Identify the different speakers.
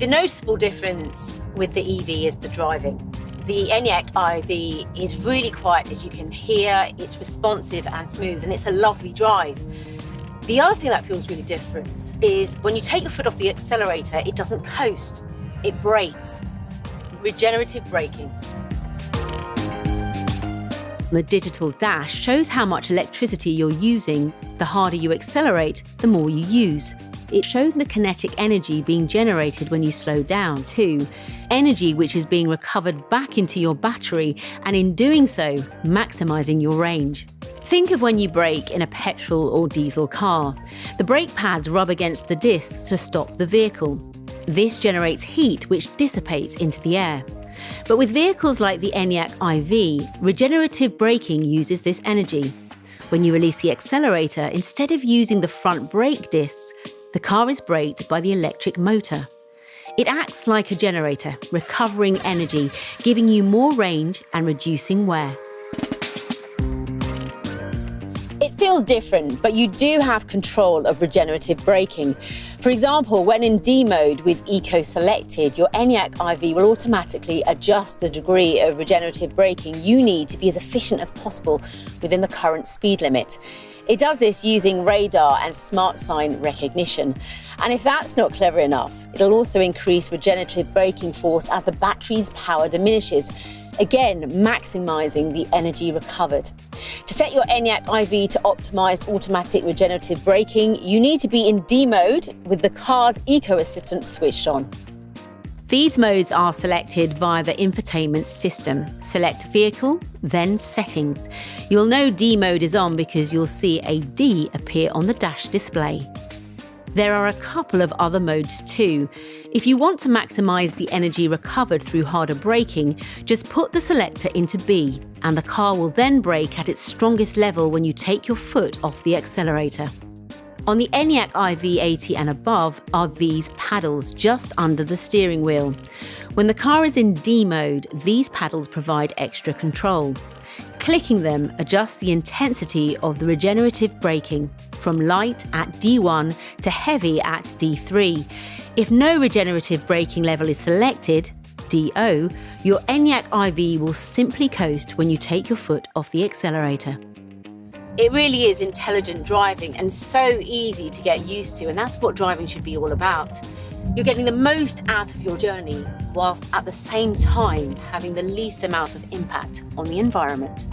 Speaker 1: The noticeable difference with the EV is the driving. The ENYAQ IV is really quiet, as you can hear. It's responsive and smooth, and it's a lovely drive. The other thing that feels really different is when you take your foot off the accelerator, it doesn't coast, it brakes. Regenerative braking. The digital dash shows how much electricity you're using. The harder you accelerate, the more you use. It shows the kinetic energy being generated when you slow down too. Energy which is being recovered back into your battery, and in doing so, maximising your range. Think of when you brake in a petrol or diesel car. The brake pads rub against the discs to stop the vehicle. This generates heat which dissipates into the air. But with vehicles like the ENYAQ IV, regenerative braking uses this energy. When you release the accelerator, instead of using the front brake discs, the car is braked by the electric motor. It acts like a generator, recovering energy, giving you more range and reducing wear. It feels different, but you do have control of regenerative braking. For example, when in D mode with Eco selected, your ENYAQ IV will automatically adjust the degree of regenerative braking you need to be as efficient as possible within the current speed limit. It does this using radar and smart sign recognition. And if that's not clever enough, it'll also increase regenerative braking force as the battery's power diminishes, again maximising the energy recovered. To set your ENYAQ IV to optimised automatic regenerative braking, you need to be in D mode with the car's Eco Assistant switched on. These modes are selected via the infotainment system. Select Vehicle, then Settings. You'll know D mode is on because you'll see a D appear on the dash display. There are a couple of other modes too. If you want to maximise the energy recovered through harder braking, just put the selector into B, and the car will then brake at its strongest level when you take your foot off the accelerator. On the ENYAQ IV80 and above are these paddles just under the steering wheel. When the car is in D mode, these paddles provide extra control. Clicking them adjusts the intensity of the regenerative braking, from light at D1 to heavy at D3. If no regenerative braking level is selected, DO, your ENYAQ IV will simply coast when you take your foot off the accelerator. It really is intelligent driving and so easy to get used to, and that's what driving should be all about. You're getting the most out of your journey whilst at the same time having the least amount of impact on the environment.